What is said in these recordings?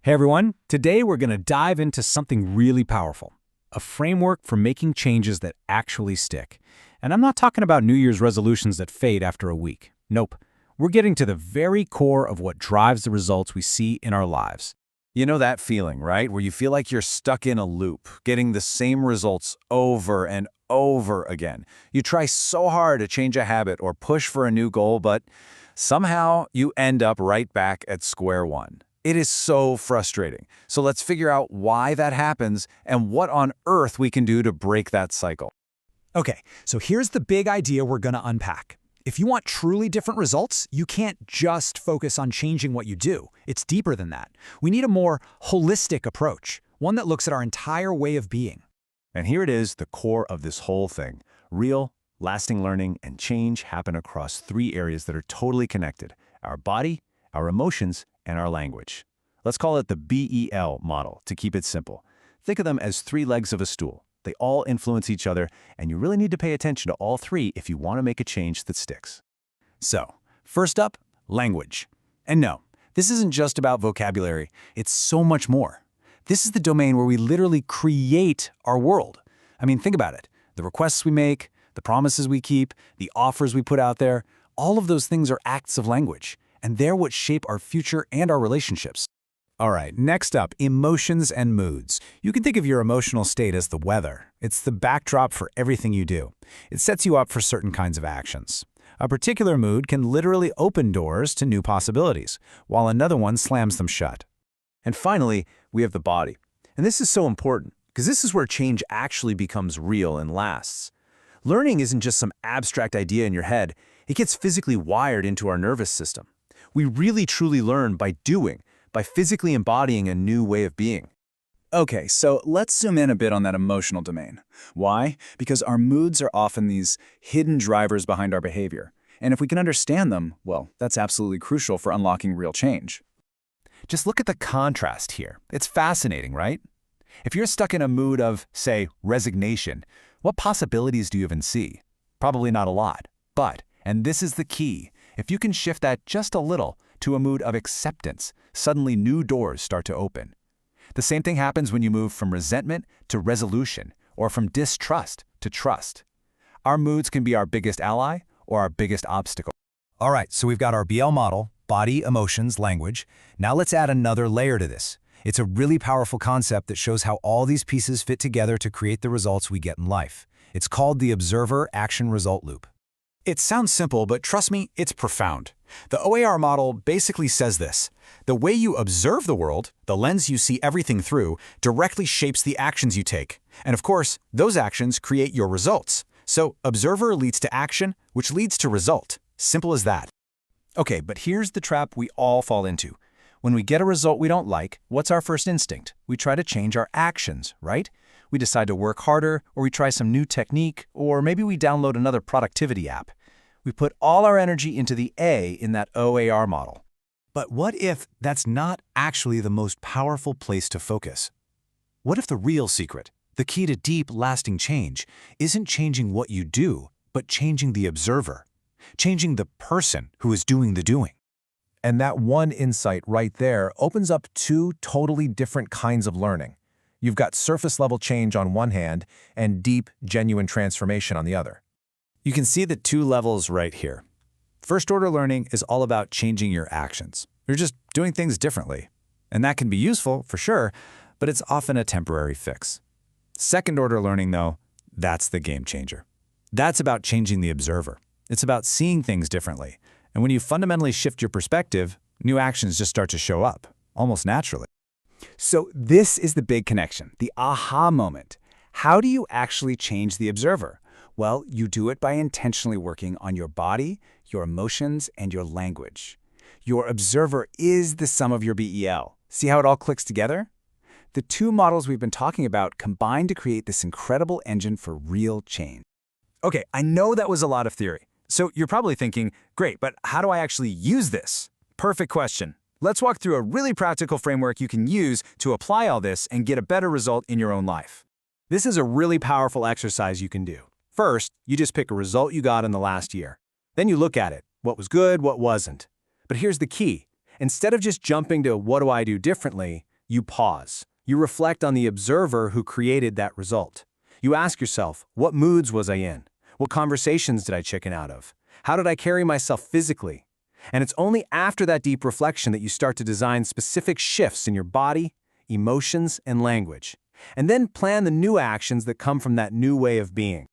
Hey everyone, today we're going to dive into something really powerful, a framework for making changes that actually stick. And I'm not talking about New Year's resolutions that fade after a week. Nope. We're getting to the very core of what drives the results we see in our lives. You know that feeling, right? Where you feel like you're stuck in a loop, getting the same results over and over again. You try so hard to change a habit or push for a new goal, but somehow you end up right back at square one. It is so frustrating. So let's figure out why that happens and what on earth we can do to break that cycle. Okay, so here's the big idea we're going to unpack. If you want truly different results, you can't just focus on changing what you do. It's deeper than that. We need a more holistic approach, one that looks at our entire way of being. And here it is, the core of this whole thing. Real, lasting learning and change happen across three areas that are totally connected: our body, our emotions, and our language. Let's call it the BEL model to keep it simple. Think of them as three legs of a stool. They all influence each other, and you really need to pay attention to all three if you want to make a change that sticks. So, first up, language. And no, this isn't just about vocabulary. It's so much more. This is the domain where we literally create our world. I mean, think about it. The requests we make, the promises we keep, the offers we put out there, all of those things are acts of language, and they're what shape our future and our relationships. All right, next up, emotions and moods. You can think of your emotional state as the weather. It's the backdrop for everything you do. It sets you up for certain kinds of actions. A particular mood can literally open doors to new possibilities, while another one slams them shut. And finally, we have the body. And this is so important, because this is where change actually becomes real and lasts. Learning isn't just some abstract idea in your head. It gets physically wired into our nervous system. We really truly learn by doing, by physically embodying a new way of being. Okay, so let's zoom in a bit on that emotional domain. Why? Because our moods are often these hidden drivers behind our behavior. And if we can understand them, well, that's absolutely crucial for unlocking real change. Just look at the contrast here. It's fascinating, right? If you're stuck in a mood of, say, resignation, what possibilities do you even see? Probably not a lot. But, and this is the key, if you can shift that just a little to a mood of acceptance, suddenly new doors start to open. The same thing happens when you move from resentment to resolution, or from distrust to trust. Our moods can be our biggest ally or our biggest obstacle. All right, so we've got our BL model, body, emotions, language. Now let's add another layer to this. It's a really powerful concept that shows how all these pieces fit together to create the results we get in life. It's called the observer-action-result loop. It sounds simple, but trust me, it's profound. The OAR model basically says this: the way you observe the world, the lens you see everything through, directly shapes the actions you take. And of course, those actions create your results. So observer leads to action, which leads to result. Simple as that. Okay, but here's the trap we all fall into. When we get a result we don't like, what's our first instinct? We try to change our actions, right? We decide to work harder, or we try some new technique, or maybe we download another productivity app. We put all our energy into the A in that OAR model. But what if that's not actually the most powerful place to focus? What if the real secret, the key to deep, lasting change, isn't changing what you do, but changing the observer, changing the person who is doing the doing? And that one insight right there opens up two totally different kinds of learning. You've got surface-level change on one hand and deep, genuine transformation on the other. You can see the two levels right here. First-order learning is all about changing your actions. You're just doing things differently. And that can be useful, for sure, but it's often a temporary fix. Second-order learning, though, that's the game changer. That's about changing the observer. It's about seeing things differently. And when you fundamentally shift your perspective, new actions just start to show up, almost naturally. So this is the big connection, the aha moment. How do you actually change the observer? Well, you do it by intentionally working on your body, your emotions, and your language. Your observer is the sum of your BEL. See how it all clicks together? The two models we've been talking about combine to create this incredible engine for real change. Okay, I know that was a lot of theory. So you're probably thinking, great, but how do I actually use this? Perfect question. Let's walk through a really practical framework you can use to apply all this and get a better result in your own life. This is a really powerful exercise you can do. First, you just pick a result you got in the last year. Then you look at it. What was good, what wasn't. But here's the key. Instead of just jumping to what do I do differently, You pause. You reflect on the observer who created that result. You ask yourself, what moods was I in? What conversations did I chicken out of? How did I carry myself physically? And it's only after that deep reflection that you start to design specific shifts in your body, emotions, and language. And then plan the new actions that come from that new way of being.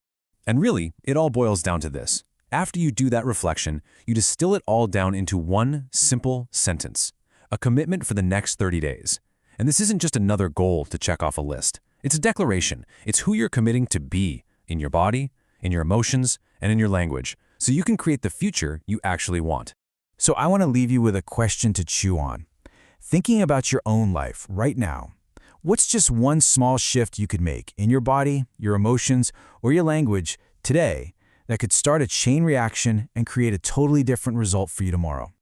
And really, it all boils down to this. After you do that reflection, you distill it all down into one simple sentence, a commitment for the next 30 days. And this isn't just another goal to check off a list. It's a declaration. It's who you're committing to be in your body, in your emotions, and in your language, so you can create the future you actually want. So I want to leave you with a question to chew on. Thinking about your own life right now, what's just one small shift you could make in your body, your emotions, or your language today that could start a chain reaction and create a totally different result for you tomorrow?